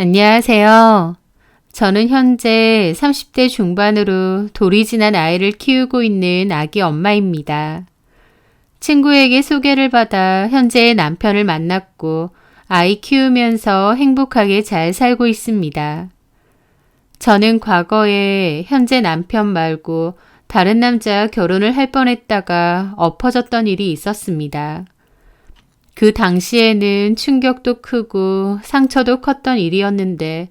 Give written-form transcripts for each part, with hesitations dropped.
안녕하세요. 저는 현재 30대 중반으로 돌이 지난 아이를 키우고 있는 아기 엄마입니다. 친구에게 소개를 받아 현재의 남편을 만났고 아이 키우면서 행복하게 잘 살고 있습니다. 저는 과거에 현재 남편 말고 다른 남자와 결혼을 할 뻔했다가 엎어졌던 일이 있었습니다. 그 당시에는 충격도 크고 상처도 컸던 일이었는데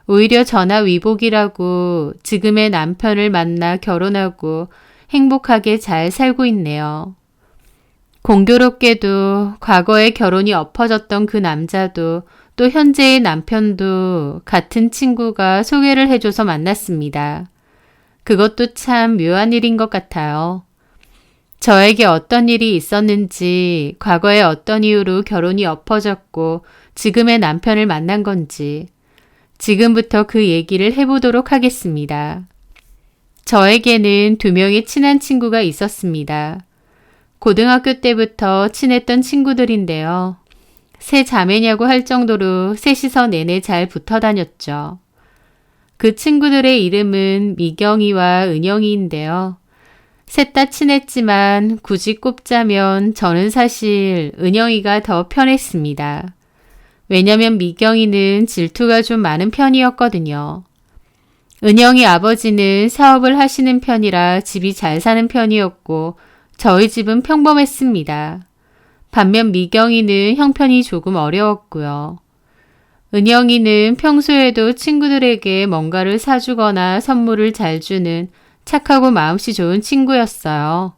오히려 전화 위복이라고 지금의 남편을 만나 결혼하고 행복하게 잘 살고 있네요. 공교롭게도 과거에 결혼이 엎어졌던 그 남자도 또 현재의 남편도 같은 친구가 소개를 해줘서 만났습니다. 그것도 참 묘한 일인 것 같아요. 저에게 어떤 일이 있었는지, 과거에 어떤 이유로 결혼이 엎어졌고 지금의 남편을 만난 건지 지금부터 그 얘기를 해보도록 하겠습니다. 저에게는 2명의 친한 친구가 있었습니다. 고등학교 때부터 친했던 친구들인데요. 세 자매냐고 할 정도로 셋이서 내내 잘 붙어 다녔죠. 그 친구들의 이름은 미경이와 은영이인데요. 셋 다 친했지만 굳이 꼽자면 저는 사실 은영이가 더 편했습니다. 왜냐면 미경이는 질투가 좀 많은 편이었거든요. 은영이 아버지는 사업을 하시는 편이라 집이 잘 사는 편이었고 저희 집은 평범했습니다. 반면 미경이는 형편이 조금 어려웠고요. 은영이는 평소에도 친구들에게 뭔가를 사주거나 선물을 잘 주는 착하고 마음씨 좋은 친구였어요.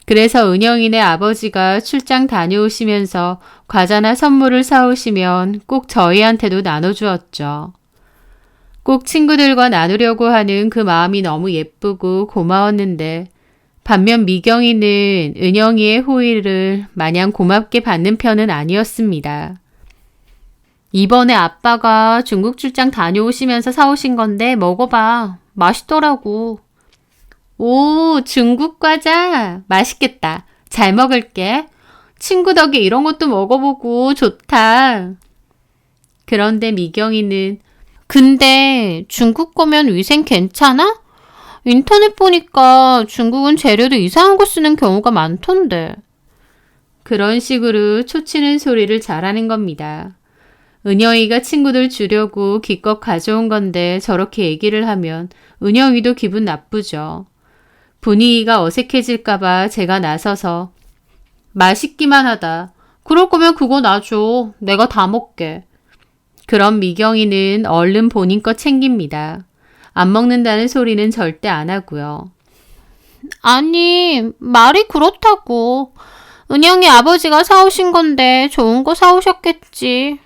그래서 은영이네 아버지가 출장 다녀오시면서 과자나 선물을 사오시면 꼭 저희한테도 나눠주었죠. 꼭 친구들과 나누려고 하는 그 마음이 너무 예쁘고 고마웠는데 반면 미경이는 은영이의 호의를 마냥 고맙게 받는 편은 아니었습니다. 이번에 아빠가 중국 출장 다녀오시면서 사오신 건데 먹어봐. 맛있더라고. 오, 중국 과자? 맛있겠다. 잘 먹을게. 친구 덕에 이런 것도 먹어보고 좋다. 그런데 미경이는 근데 중국 거면 위생 괜찮아? 인터넷 보니까 중국은 재료도 이상한 거 쓰는 경우가 많던데. 그런 식으로 초치는 소리를 잘하는 겁니다. 은영이가 친구들 주려고 기껏 가져온 건데 저렇게 얘기를 하면 은영이도 기분 나쁘죠. 분위기가 어색해질까봐 제가 나서서 맛있기만 하다. 그럴 거면 그거 놔줘. 내가 다 먹게. 그럼 미경이는 얼른 본인 거 챙깁니다. 안 먹는다는 소리는 절대 안 하고요. 아니, 말이 그렇다고. 은영이 아버지가 사오신 건데 좋은 거 사오셨겠지.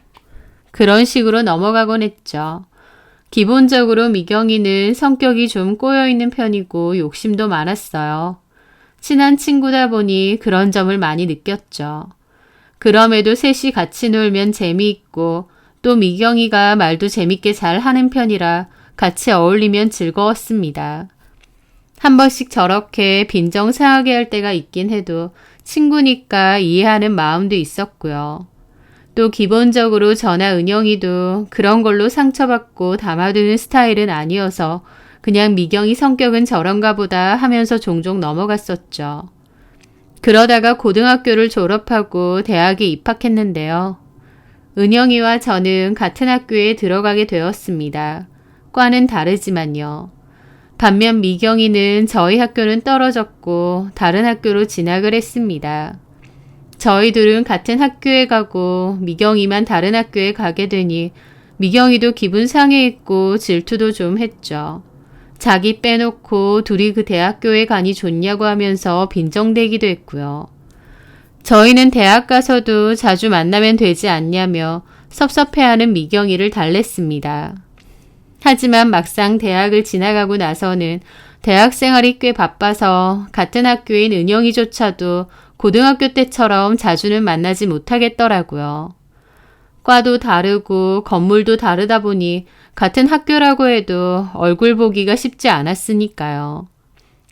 그런 식으로 넘어가곤 했죠. 기본적으로 미경이는 성격이 좀 꼬여있는 편이고 욕심도 많았어요. 친한 친구다 보니 그런 점을 많이 느꼈죠. 그럼에도 셋이 같이 놀면 재미있고 또 미경이가 말도 재밌게 잘 하는 편이라 같이 어울리면 즐거웠습니다. 한 번씩 저렇게 빈정상하게 할 때가 있긴 해도 친구니까 이해하는 마음도 있었고요. 또 기본적으로 저나 은영이도 그런 걸로 상처받고 담아두는 스타일은 아니어서 그냥 미경이 성격은 저런가 보다 하면서 종종 넘어갔었죠. 그러다가 고등학교를 졸업하고 대학에 입학했는데요. 은영이와 저는 같은 학교에 들어가게 되었습니다. 과는 다르지만요. 반면 미경이는 저희 학교는 떨어졌고 다른 학교로 진학을 했습니다. 저희 둘은 같은 학교에 가고 미경이만 다른 학교에 가게 되니 미경이도 기분 상해했고 질투도 좀 했죠. 자기 빼놓고 둘이 그 대학교에 가니 좋냐고 하면서 빈정대기도 했고요. 저희는 대학 가서도 자주 만나면 되지 않냐며 섭섭해하는 미경이를 달랬습니다. 하지만 막상 대학을 지나가고 나서는 대학 생활이 꽤 바빠서 같은 학교인 은영이조차도 고등학교 때처럼 자주는 만나지 못하겠더라고요. 과도 다르고 건물도 다르다 보니 같은 학교라고 해도 얼굴 보기가 쉽지 않았으니까요.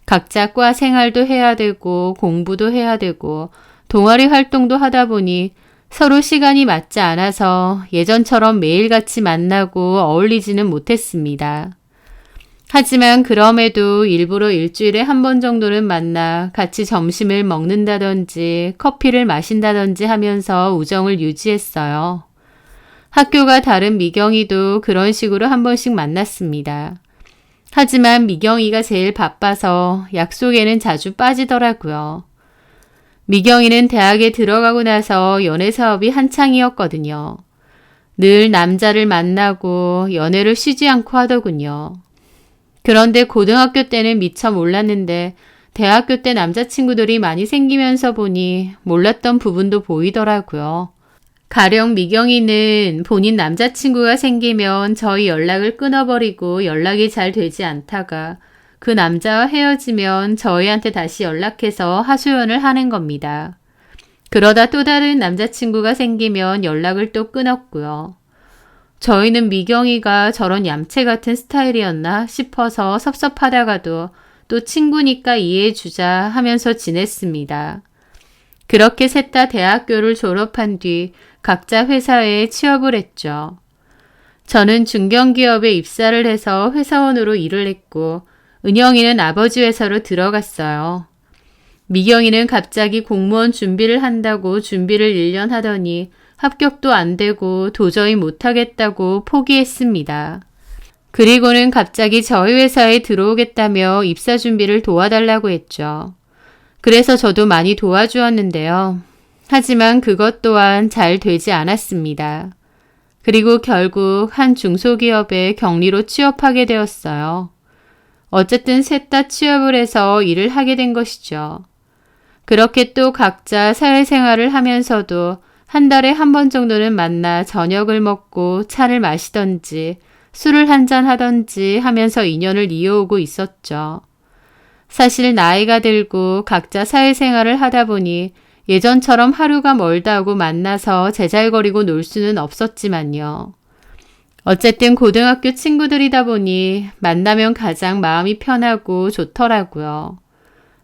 각자 과 생활도 해야 되고 공부도 해야 되고 동아리 활동도 하다 보니 서로 시간이 맞지 않아서 예전처럼 매일같이 만나고 어울리지는 못했습니다. 하지만 그럼에도 일부러 일주일에 한 번 정도는 만나 같이 점심을 먹는다든지 커피를 마신다든지 하면서 우정을 유지했어요. 학교가 다른 미경이도 그런 식으로 한 번씩 만났습니다. 하지만 미경이가 제일 바빠서 약속에는 자주 빠지더라고요. 미경이는 대학에 들어가고 나서 연애 사업이 한창이었거든요. 늘 남자를 만나고 연애를 쉬지 않고 하더군요. 그런데 고등학교 때는 미처 몰랐는데 대학교 때 남자친구들이 많이 생기면서 보니 몰랐던 부분도 보이더라고요. 가령 미경이는 본인 남자친구가 생기면 저희 연락을 끊어버리고 연락이 잘 되지 않다가 그 남자와 헤어지면 저희한테 다시 연락해서 하소연을 하는 겁니다. 그러다 또 다른 남자친구가 생기면 연락을 또 끊었고요. 저희는 미경이가 저런 얌체 같은 스타일이었나 싶어서 섭섭하다가도 또 친구니까 이해해주자 하면서 지냈습니다. 그렇게 셋 다 대학교를 졸업한 뒤 각자 회사에 취업을 했죠. 저는 중견기업에 입사를 해서 회사원으로 일을 했고 은영이는 아버지 회사로 들어갔어요. 미경이는 갑자기 공무원 준비를 한다고 준비를 1년 하더니 합격도 안 되고 도저히 못하겠다고 포기했습니다. 그리고는 갑자기 저희 회사에 들어오겠다며 입사 준비를 도와달라고 했죠. 그래서 저도 많이 도와주었는데요. 하지만 그것 또한 잘 되지 않았습니다. 그리고 결국 한 중소기업에 경리로 취업하게 되었어요. 어쨌든 셋 다 취업을 해서 일을 하게 된 것이죠. 그렇게 또 각자 사회생활을 하면서도 한 달에 한 번 정도는 만나 저녁을 먹고 차를 마시던지 술을 한잔 하던지 하면서 인연을 이어오고 있었죠. 사실 나이가 들고 각자 사회생활을 하다 보니 예전처럼 하루가 멀다 하고 만나서 제잘거리고 놀 수는 없었지만요. 어쨌든 고등학교 친구들이다 보니 만나면 가장 마음이 편하고 좋더라고요.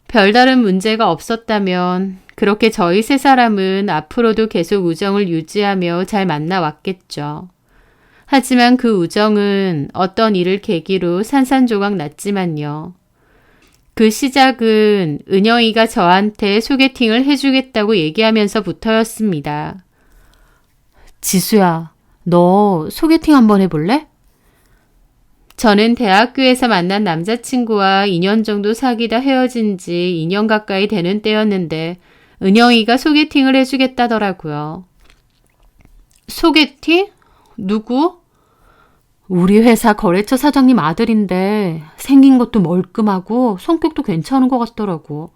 별다른 문제가 없었다면 그렇게 저희 세 사람은 앞으로도 계속 우정을 유지하며 잘 만나왔겠죠. 하지만 그 우정은 어떤 일을 계기로 산산조각 났지만요. 그 시작은 은영이가 저한테 소개팅을 해주겠다고 얘기하면서부터였습니다. 지수야, 너 소개팅 한번 해볼래? 저는 대학교에서 만난 남자친구와 2년 정도 사귀다 헤어진 지 2년 가까이 되는 때였는데 은영이가 소개팅을 해주겠다더라고요. 소개팅? 누구? 우리 회사 거래처 사장님 아들인데 생긴 것도 멀끔하고 성격도 괜찮은 것 같더라고.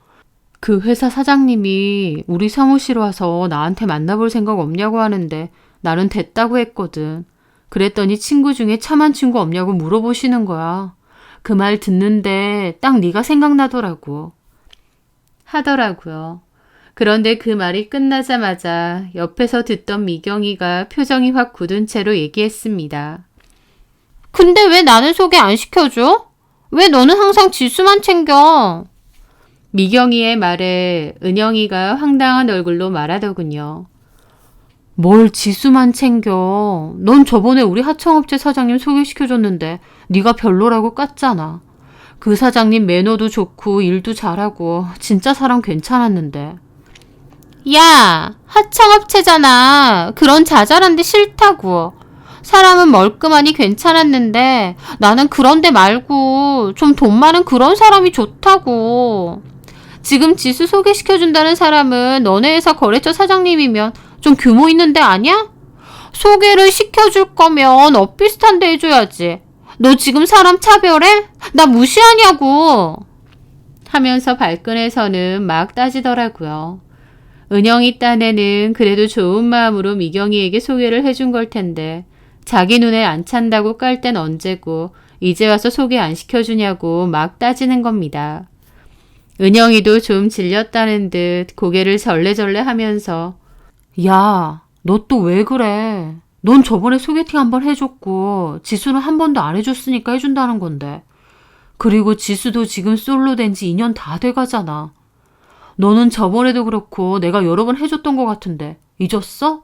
그 회사 사장님이 우리 사무실 와서 나한테 만나볼 생각 없냐고 하는데 나는 됐다고 했거든. 그랬더니 친구 중에 참한 친구 없냐고 물어보시는 거야. 그 말 듣는데 딱 네가 생각나더라고. 하더라고요. 그런데 그 말이 끝나자마자 옆에서 듣던 미경이가 표정이 확 굳은 채로 얘기했습니다. 근데 왜 나는 소개 안 시켜줘? 왜 너는 항상 지수만 챙겨? 미경이의 말에 은영이가 황당한 얼굴로 말하더군요. 뭘 지수만 챙겨. 넌 저번에 우리 하청업체 사장님 소개시켜줬는데 네가 별로라고 깠잖아. 그 사장님 매너도 좋고 일도 잘하고 진짜 사람 괜찮았는데. 야, 하청업체잖아. 그런 자잘한 데 싫다고. 사람은 멀끔하니 괜찮았는데 나는 그런 데 말고 좀 돈 많은 그런 사람이 좋다고. 지금 지수 소개시켜준다는 사람은 너네 회사 거래처 사장님이면 좀 규모 있는 데 아니야? 소개를 시켜줄 거면 엇비슷한 데 해줘야지. 너 지금 사람 차별해? 나 무시하냐고. 하면서 발끈해서는 막 따지더라고요. 은영이 딴에는 그래도 좋은 마음으로 미경이에게 소개를 해준 걸 텐데 자기 눈에 안 찬다고 깔 땐 언제고 이제 와서 소개 안 시켜주냐고 막 따지는 겁니다. 은영이도 좀 질렸다는 듯 고개를 절레절레 하면서 야, 너 또 왜 그래? 넌 저번에 소개팅 한번 해줬고 지수는 한 번도 안 해줬으니까 해준다는 건데. 그리고 지수도 지금 솔로 된 지 2년 다 돼가잖아. 너는 저번에도 그렇고 내가 여러 번 해줬던 것 같은데 잊었어?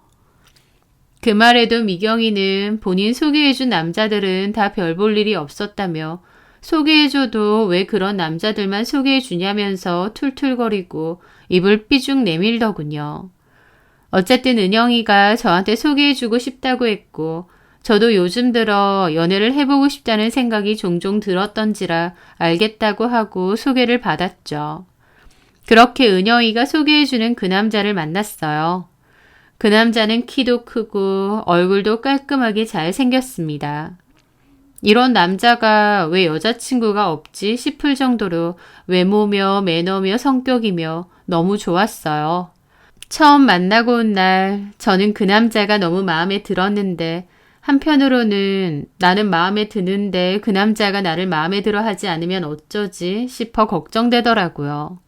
그 말에도 미경이는 본인 소개해준 남자들은 다 별 볼 일이 없었다며 소개해줘도 왜 그런 남자들만 소개해주냐면서 툴툴거리고 입을 삐죽 내밀더군요. 어쨌든 은영이가 저한테 소개해주고 싶다고 했고 저도 요즘 들어 연애를 해보고 싶다는 생각이 종종 들었던지라 알겠다고 하고 소개를 받았죠. 그렇게 은영이가 소개해주는 그 남자를 만났어요. 그 남자는 키도 크고 얼굴도 깔끔하게 잘생겼습니다. 이런 남자가 왜 여자친구가 없지 싶을 정도로 외모며 매너며 성격이며 너무 좋았어요. 처음 만나고 온 날 저는 그 남자가 너무 마음에 들었는데 한편으로는 나는 마음에 드는데 그 남자가 나를 마음에 들어 하지 않으면 어쩌지 싶어 걱정되더라고요.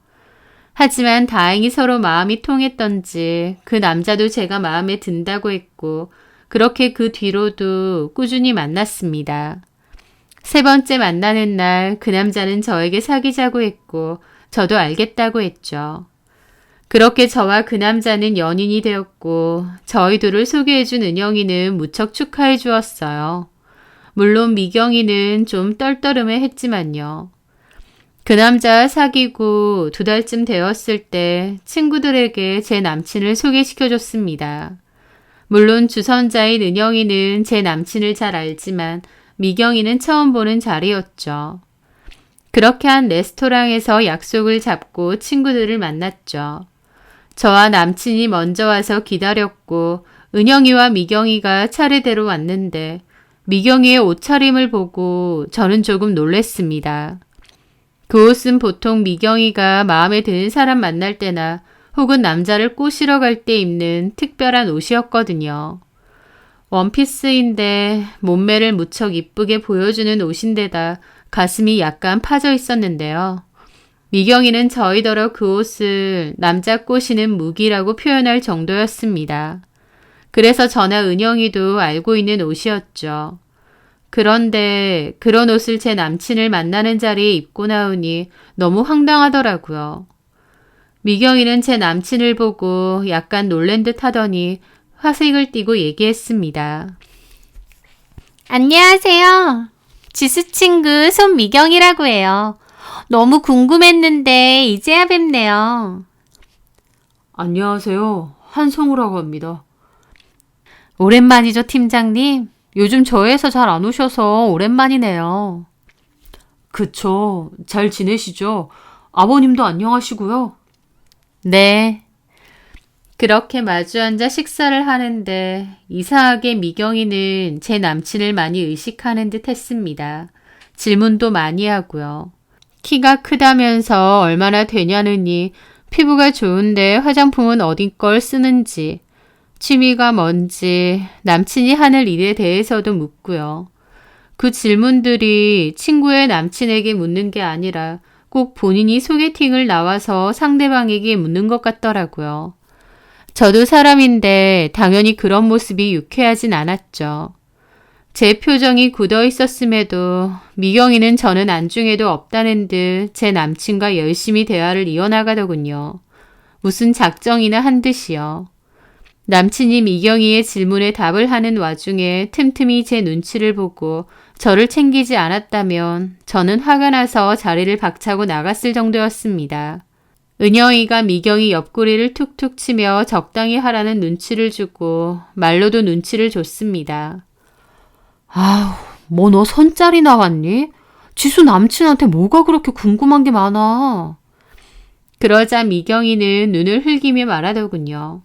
하지만 다행히 서로 마음이 통했던지 그 남자도 제가 마음에 든다고 했고 그렇게 그 뒤로도 꾸준히 만났습니다. 세 번째 만나는 날 그 남자는 저에게 사귀자고 했고 저도 알겠다고 했죠. 그렇게 저와 그 남자는 연인이 되었고 저희 둘을 소개해준 은영이는 무척 축하해 주었어요. 물론 미경이는 좀 떨떠름해 했지만요. 그 남자 사귀고 2달쯤 되었을 때 친구들에게 제 남친을 소개시켜줬습니다. 물론 주선자인 은영이는 제 남친을 잘 알지만 미경이는 처음 보는 자리였죠. 그렇게 한 레스토랑에서 약속을 잡고 친구들을 만났죠. 저와 남친이 먼저 와서 기다렸고 은영이와 미경이가 차례대로 왔는데 미경이의 옷차림을 보고 저는 조금 놀랬습니다. 그 옷은 보통 미경이가 마음에 드는 사람 만날 때나 혹은 남자를 꼬시러 갈 때 입는 특별한 옷이었거든요. 원피스인데 몸매를 무척 이쁘게 보여주는 옷인데다 가슴이 약간 파져 있었는데요. 미경이는 저희더러 그 옷을 남자 꼬시는 무기라고 표현할 정도였습니다. 그래서 저나 은영이도 알고 있는 옷이었죠. 그런데 그런 옷을 제 남친을 만나는 자리에 입고 나오니 너무 황당하더라고요. 미경이는 제 남친을 보고 약간 놀란 듯 하더니 화색을 띠고 얘기했습니다. 안녕하세요. 지수 친구 손미경이라고 해요. 너무 궁금했는데 이제야 뵙네요. 안녕하세요. 한성우라고 합니다. 오랜만이죠, 팀장님? 요즘 저 회사 잘 안 오셔서 오랜만이네요. 그쵸. 잘 지내시죠? 아버님도 안녕하시고요. 네. 그렇게 마주 앉아 식사를 하는데 이상하게 미경이는 제 남친을 많이 의식하는 듯 했습니다. 질문도 많이 하고요. 키가 크다면서 얼마나 되냐느니 피부가 좋은데 화장품은 어디 걸 쓰는지 취미가 뭔지 남친이 하는 일에 대해서도 묻고요. 그 질문들이 친구의 남친에게 묻는 게 아니라 꼭 본인이 소개팅을 나와서 상대방에게 묻는 것 같더라고요. 저도 사람인데 당연히 그런 모습이 유쾌하진 않았죠. 제 표정이 굳어 있었음에도 미경이는 저는 안중에도 없다는 듯 제 남친과 열심히 대화를 이어나가더군요. 무슨 작정이나 한 듯이요. 남친이 미경이의 질문에 답을 하는 와중에 틈틈이 제 눈치를 보고 저를 챙기지 않았다면 저는 화가 나서 자리를 박차고 나갔을 정도였습니다. 은영이가 미경이 옆구리를 툭툭 치며 적당히 하라는 눈치를 주고 말로도 눈치를 줬습니다. 아우, 뭐 너 선짜리 나왔니? 지수 남친한테 뭐가 그렇게 궁금한 게 많아? 그러자 미경이는 눈을 흘기며 말하더군요.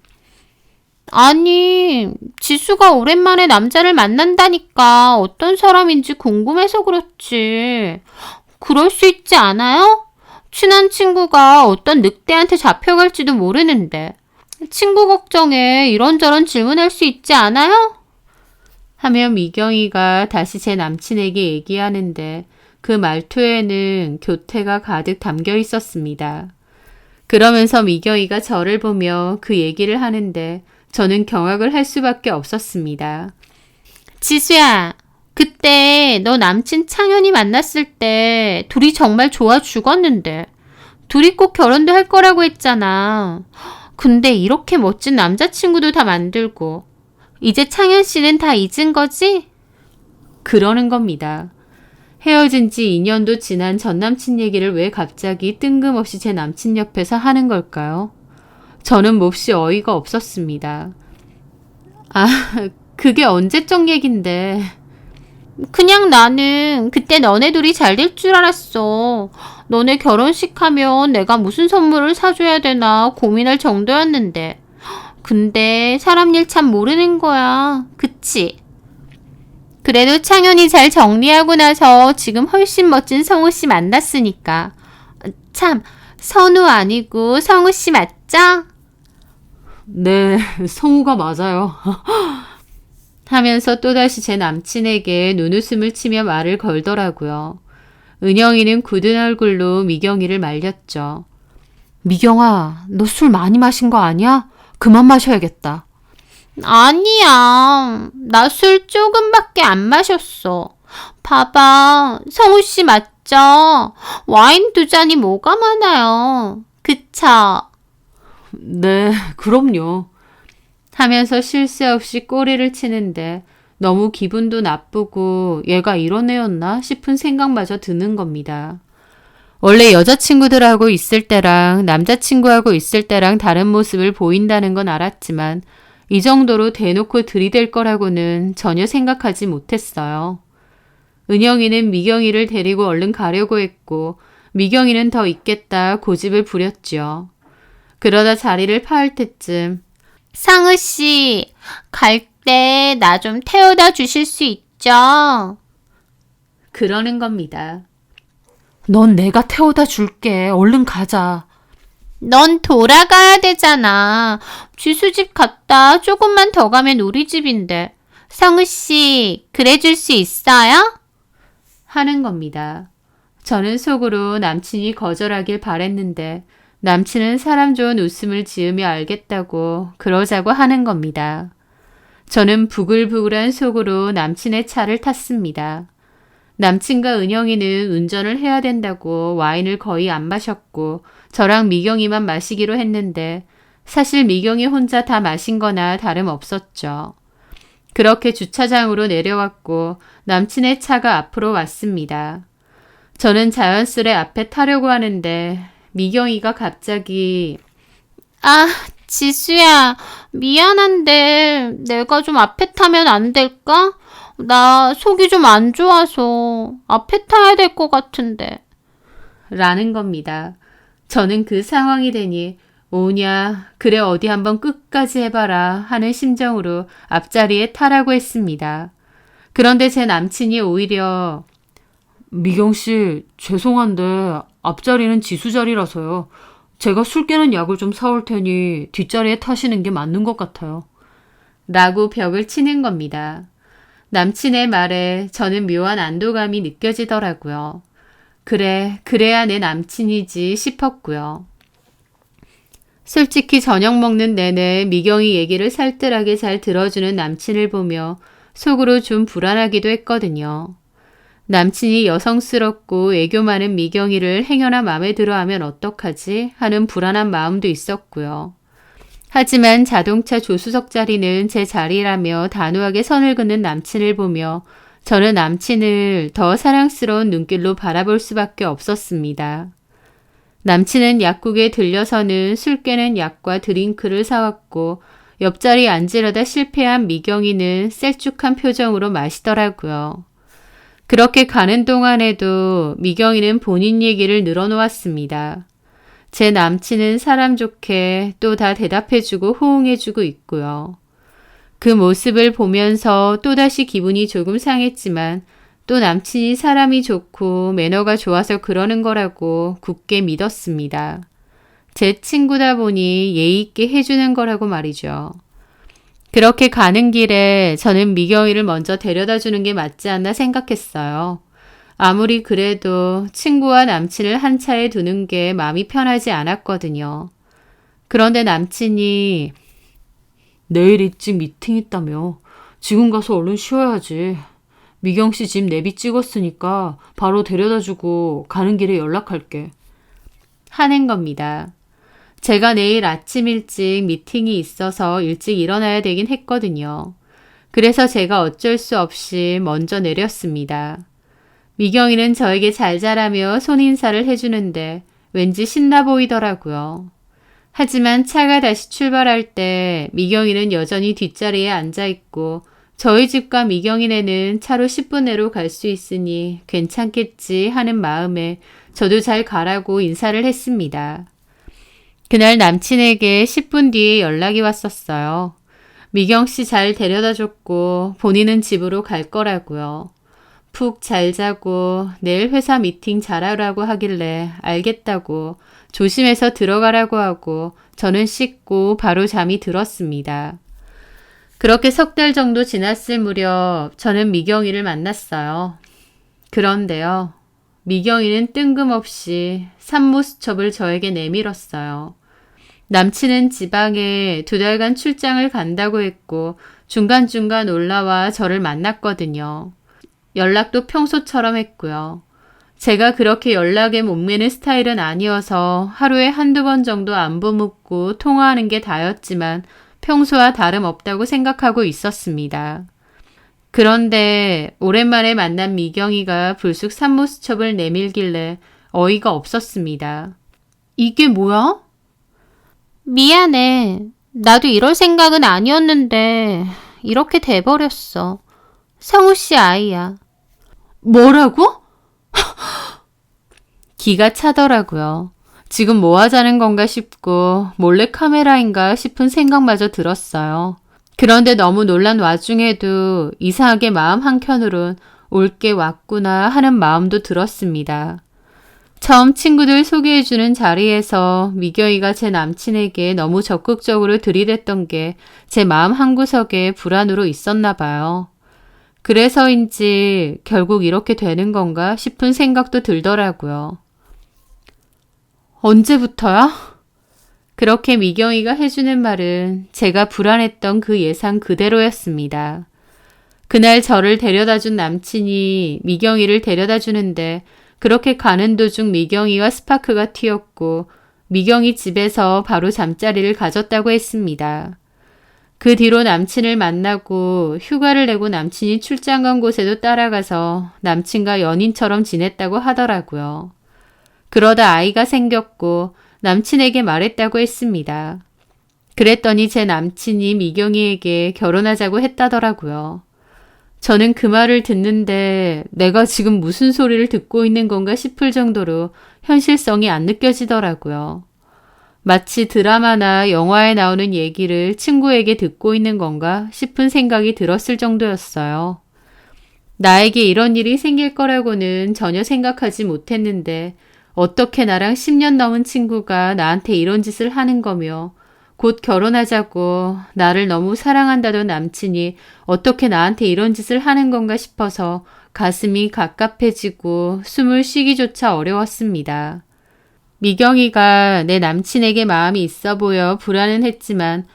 아니, 지수가 오랜만에 남자를 만난다니까 어떤 사람인지 궁금해서 그렇지. 그럴 수 있지 않아요? 친한 친구가 어떤 늑대한테 잡혀갈지도 모르는데 친구 걱정에 이런저런 질문할 수 있지 않아요? 하며 미경이가 다시 제 남친에게 얘기하는데 그 말투에는 교태가 가득 담겨 있었습니다. 그러면서 미경이가 저를 보며 그 얘기를 하는데 저는 경악을 할 수밖에 없었습니다. 지수야, 그때 너 남친 창현이 만났을 때 둘이 정말 좋아 죽었는데 둘이 꼭 결혼도 할 거라고 했잖아. 근데 이렇게 멋진 남자친구도 다 만들고 이제 창현 씨는 다 잊은 거지? 그러는 겁니다. 헤어진 지 2년도 지난 전남친 얘기를 왜 갑자기 뜬금없이 제 남친 옆에서 하는 걸까요? 저는 몹시 어이가 없었습니다. 아, 그게 언제적 얘긴데. 그냥 나는 그때 너네 둘이 잘 될 줄 알았어. 너네 결혼식 하면 내가 무슨 선물을 사줘야 되나 고민할 정도였는데. 근데 사람 일 참 모르는 거야. 그치? 그래도 창현이 잘 정리하고 나서 지금 훨씬 멋진 성우 씨 만났으니까. 참, 선우 아니고 성우 씨 맞죠? 네, 성우가 맞아요. 하면서 또다시 제 남친에게 눈웃음을 치며 말을 걸더라고요. 은영이는 굳은 얼굴로 미경이를 말렸죠. 미경아, 너 술 많이 마신 거 아니야? 그만 마셔야겠다. 아니야. 나 술 조금밖에 안 마셨어. 봐봐. 성우 씨 맞죠? 와인 2잔이 뭐가 많아요. 그쵸? 네, 그럼요. 하면서 쉴 새 없이 꼬리를 치는데 너무 기분도 나쁘고 얘가 이런 애였나 싶은 생각마저 드는 겁니다. 원래 여자친구들하고 있을 때랑 남자친구하고 있을 때랑 다른 모습을 보인다는 건 알았지만 이 정도로 대놓고 들이댈 거라고는 전혀 생각하지 못했어요. 은영이는 미경이를 데리고 얼른 가려고 했고 미경이는 더 있겠다 고집을 부렸죠. 그러다 자리를 파할 때쯤 상우 씨, 갈 때 나 좀 태워다 주실 수 있죠? 그러는 겁니다. 넌 내가 태워다 줄게. 얼른 가자. 넌 돌아가야 되잖아. 지수 집 갔다 조금만 더 가면 우리 집인데. 상우 씨, 그래 줄 수 있어요? 하는 겁니다. 저는 속으로 남친이 거절하길 바랬는데 남친은 사람 좋은 웃음을 지으며 알겠다고 그러자고 하는 겁니다. 저는 부글부글한 속으로 남친의 차를 탔습니다. 남친과 은영이는 운전을 해야 된다고 와인을 거의 안 마셨고 저랑 미경이만 마시기로 했는데 사실 미경이 혼자 다 마신 거나 다름없었죠. 그렇게 주차장으로 내려왔고 남친의 차가 앞으로 왔습니다. 저는 자연스레 앞에 타려고 하는데 미경이가 갑자기 아, 지수야, 미안한데 내가 좀 앞에 타면 안 될까? 나 속이 좀 안 좋아서 앞에 타야 될 것 같은데. 라는 겁니다. 저는 그 상황이 되니 오냐 그래 어디 한번 끝까지 해봐라 하는 심정으로 앞자리에 타라고 했습니다. 그런데 제 남친이 오히려 미경 씨, 죄송한데 앞자리는 지수 자리라서요. 제가 술 깨는 약을 좀 사올 테니 뒷자리에 타시는 게 맞는 것 같아요. 라고 벽을 치는 겁니다. 남친의 말에 저는 묘한 안도감이 느껴지더라고요. 그래, 그래야 내 남친이지 싶었고요. 솔직히 저녁 먹는 내내 미경이 얘기를 살뜰하게 잘 들어주는 남친을 보며 속으로 좀 불안하기도 했거든요. 남친이 여성스럽고 애교 많은 미경이를 행여나 마음에 들어하면 어떡하지 하는 불안한 마음도 있었고요. 하지만 자동차 조수석 자리는 제 자리라며 단호하게 선을 긋는 남친을 보며 저는 남친을 더 사랑스러운 눈길로 바라볼 수밖에 없었습니다. 남친은 약국에 들려서는 술 깨는 약과 드링크를 사왔고 옆자리에 앉으려다 실패한 미경이는 셀쭉한 표정으로 마시더라고요. 그렇게 가는 동안에도 미경이는 본인 얘기를 늘어놓았습니다. 제 남친은 사람 좋게 또 다 대답해주고 호응해주고 있고요. 그 모습을 보면서 또다시 기분이 조금 상했지만 또 남친이 사람이 좋고 매너가 좋아서 그러는 거라고 굳게 믿었습니다. 제 친구다 보니 예의 있게 해주는 거라고 말이죠. 그렇게 가는 길에 저는 미경이를 먼저 데려다 주는 게 맞지 않나 생각했어요. 아무리 그래도 친구와 남친을 한 차에 두는 게 마음이 편하지 않았거든요. 그런데 남친이 내일 일찍 미팅 있다며. 지금 가서 얼른 쉬어야지. 미경 씨 집 내비 찍었으니까 바로 데려다 주고 가는 길에 연락할게. 하는 겁니다. 제가 내일 아침 일찍 미팅이 있어서 일찍 일어나야 되긴 했거든요. 그래서 제가 어쩔 수 없이 먼저 내렸습니다. 미경이는 저에게 잘 자라며 손인사를 해주는데 왠지 신나 보이더라고요. 하지만 차가 다시 출발할 때 미경이는 여전히 뒷자리에 앉아있고 저희 집과 미경이네는 차로 10분 내로 갈 수 있으니 괜찮겠지 하는 마음에 저도 잘 가라고 인사를 했습니다. 그날 남친에게 10분 뒤에 연락이 왔었어요. 미경 씨 잘 데려다 줬고 본인은 집으로 갈 거라고요. 푹 잘 자고 내일 회사 미팅 잘하라고 하길래 알겠다고 조심해서 들어가라고 하고 저는 씻고 바로 잠이 들었습니다. 그렇게 석 달 정도 지났을 무렵 저는 미경이를 만났어요. 그런데요. 미경이는 뜬금없이 산모수첩을 저에게 내밀었어요. 남친은 지방에 2달간 출장을 간다고 했고 중간중간 올라와 저를 만났거든요. 연락도 평소처럼 했고요. 제가 그렇게 연락에 목매는 스타일은 아니어서 하루에 한두 번 정도 안부 묻고 통화하는 게 다였지만 평소와 다름없다고 생각하고 있었습니다. 그런데 오랜만에 만난 미경이가 불쑥 산모수첩을 내밀길래 어이가 없었습니다. 이게 뭐야? 미안해. 나도 이럴 생각은 아니었는데 이렇게 돼버렸어. 성우 씨 아이야. 뭐라고? 기가 차더라고요. 지금 뭐 하자는 건가 싶고 몰래 카메라인가 싶은 생각마저 들었어요. 그런데 너무 놀란 와중에도 이상하게 마음 한켠으론 올 게 왔구나 하는 마음도 들었습니다. 처음 친구들 소개해주는 자리에서 미경이가 제 남친에게 너무 적극적으로 들이댔던 게 제 마음 한구석에 불안으로 있었나 봐요. 그래서인지 결국 이렇게 되는 건가 싶은 생각도 들더라고요. 언제부터야? 그렇게 미경이가 해주는 말은 제가 불안했던 그 예상 그대로였습니다. 그날 저를 데려다준 남친이 미경이를 데려다 주는데 그렇게 가는 도중 미경이와 스파크가 튀었고 미경이 집에서 바로 잠자리를 가졌다고 했습니다. 그 뒤로 남친을 만나고 휴가를 내고 남친이 출장 간 곳에도 따라가서 남친과 연인처럼 지냈다고 하더라고요. 그러다 아이가 생겼고 남친에게 말했다고 했습니다. 그랬더니 제 남친이 미경이에게 결혼하자고 했다더라고요. 저는 그 말을 듣는데 내가 지금 무슨 소리를 듣고 있는 건가 싶을 정도로 현실성이 안 느껴지더라고요. 마치 드라마나 영화에 나오는 얘기를 친구에게 듣고 있는 건가 싶은 생각이 들었을 정도였어요. 나에게 이런 일이 생길 거라고는 전혀 생각하지 못했는데 어떻게 나랑 10년 넘은 친구가 나한테 이런 짓을 하는 거며 곧 결혼하자고 나를 너무 사랑한다던 남친이 어떻게 나한테 이런 짓을 하는 건가 싶어서 가슴이 갑갑해지고 숨을 쉬기조차 어려웠습니다. 미경이가 내 남친에게 마음이 있어 보여 불안은 했지만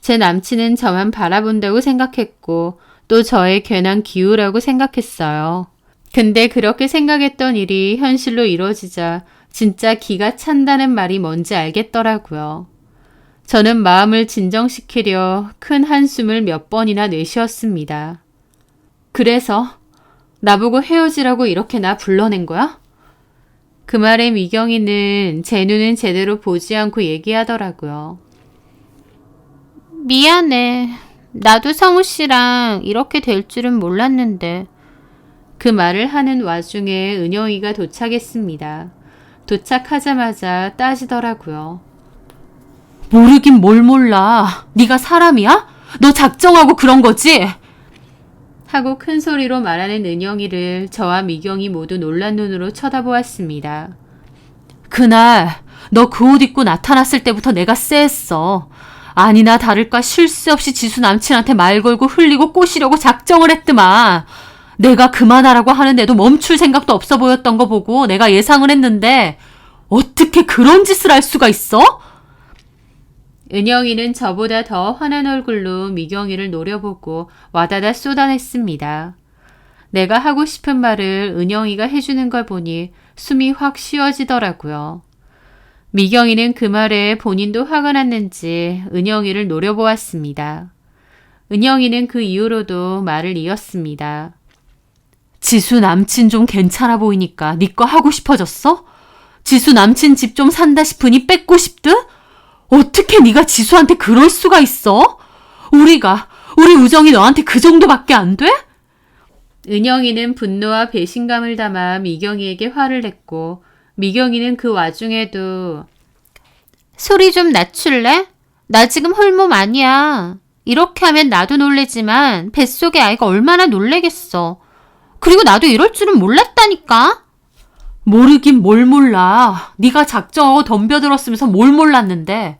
제 남친은 저만 바라본다고 생각했고 또 저의 괜한 기우라고 생각했어요. 근데 그렇게 생각했던 일이 현실로 이루어지자 진짜 기가 찬다는 말이 뭔지 알겠더라고요. 저는 마음을 진정시키려 큰 한숨을 몇 번이나 내쉬었습니다. 그래서 나보고 헤어지라고 이렇게 나 불러낸 거야? 그 말에 미경이는 제 눈은 제대로 보지 않고 얘기하더라고요. 미안해. 나도 성우 씨랑 이렇게 될 줄은 몰랐는데. 그 말을 하는 와중에 은영이가 도착했습니다. 도착하자마자 따지더라고요. 모르긴 뭘 몰라. 네가 사람이야? 너 작정하고 그런 거지? 하고 큰 소리로 말하는 은영이를 저와 미경이 모두 놀란 눈으로 쳐다보았습니다. 그날 너 그 옷 입고 나타났을 때부터 내가 쎄했어. 아니나 다를까 쉴 새 없이 지수 남친한테 말 걸고 흘리고 꼬시려고 작정을 했더만. 내가 그만하라고 하는데도 멈출 생각도 없어 보였던 거 보고 내가 예상을 했는데 어떻게 그런 짓을 할 수가 있어? 은영이는 저보다 더 환한 얼굴로 미경이를 노려보고 와다다 쏟아냈습니다. 내가 하고 싶은 말을 은영이가 해주는 걸 보니 숨이 확 쉬어지더라고요. 미경이는 그 말에 본인도 화가 났는지 은영이를 노려보았습니다. 은영이는 그 이후로도 말을 이었습니다. 지수 남친 좀 괜찮아 보이니까 네 거 하고 싶어졌어? 지수 남친 집 좀 산다 싶으니 뺏고 싶듯? 어떻게 네가 지수한테 그럴 수가 있어? 우리 우정이 너한테 그 정도밖에 안 돼? 은영이는 분노와 배신감을 담아 미경이에게 화를 냈고 미경이는 그 와중에도 소리 좀 낮출래? 나 지금 홀몸 아니야. 이렇게 하면 나도 놀래지만 뱃속의 아이가 얼마나 놀래겠어. 그리고 나도 이럴 줄은 몰랐다니까. 모르긴 뭘 몰라. 네가 작정하고 덤벼들었으면서 뭘 몰랐는데.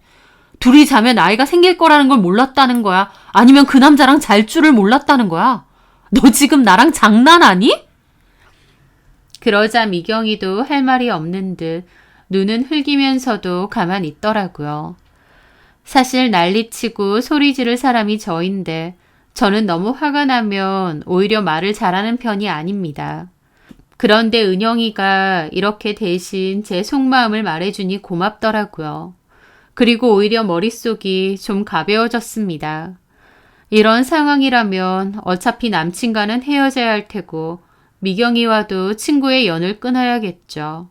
둘이 자면 아이가 생길 거라는 걸 몰랐다는 거야. 아니면 그 남자랑 잘 줄을 몰랐다는 거야. 너 지금 나랑 장난하니? 그러자 미경이도 할 말이 없는 듯 눈은 흘기면서도 가만히 있더라고요. 사실 난리치고 소리 지를 사람이 저인데 저는 너무 화가 나면 오히려 말을 잘하는 편이 아닙니다. 그런데 은영이가 이렇게 대신 제 속마음을 말해주니 고맙더라고요. 그리고 오히려 머릿속이 좀 가벼워졌습니다. 이런 상황이라면 어차피 남친과는 헤어져야 할 테고 미경이와도 친구의 연을 끊어야겠죠.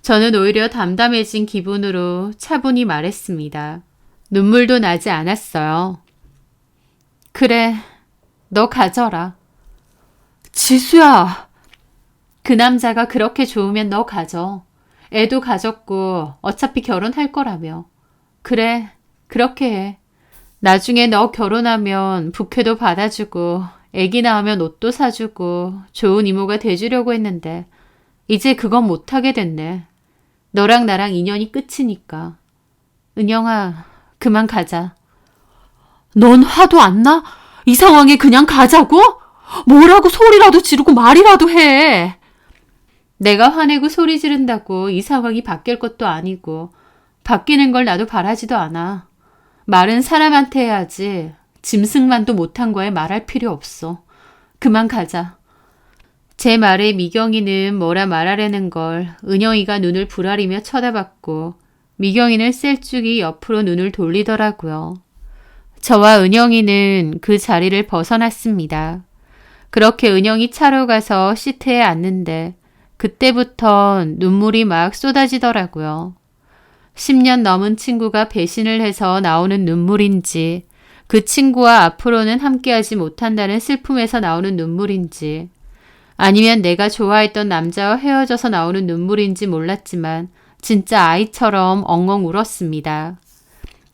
저는 오히려 담담해진 기분으로 차분히 말했습니다. 눈물도 나지 않았어요. 그래, 너 가져라. 지수야. 그 남자가 그렇게 좋으면 너 가져. 애도 가졌고 어차피 결혼할 거라며. 그래, 그렇게 해. 나중에 너 결혼하면 부케도 받아주고 애기 낳으면 옷도 사주고 좋은 이모가 돼주려고 했는데 이제 그건 못하게 됐네. 너랑 나랑 인연이 끝이니까. 은영아, 그만 가자. 넌 화도 안 나? 이 상황에 그냥 가자고? 뭐라고 소리라도 지르고 말이라도 해. 내가 화내고 소리 지른다고 이 상황이 바뀔 것도 아니고 바뀌는 걸 나도 바라지도 않아. 말은 사람한테 해야지. 짐승만도 못한 거에 말할 필요 없어. 그만 가자. 제 말에 미경이는 뭐라 말하려는 걸 은영이가 눈을 부라리며 쳐다봤고 미경이는 셀쭉이 옆으로 눈을 돌리더라고요. 저와 은영이는 그 자리를 벗어났습니다. 그렇게 은영이 차로 가서 시트에 앉는데 그때부턴 눈물이 막 쏟아지더라고요. 10년 넘은 친구가 배신을 해서 나오는 눈물인지 그 친구와 앞으로는 함께하지 못한다는 슬픔에서 나오는 눈물인지 아니면 내가 좋아했던 남자와 헤어져서 나오는 눈물인지 몰랐지만 진짜 아이처럼 엉엉 울었습니다.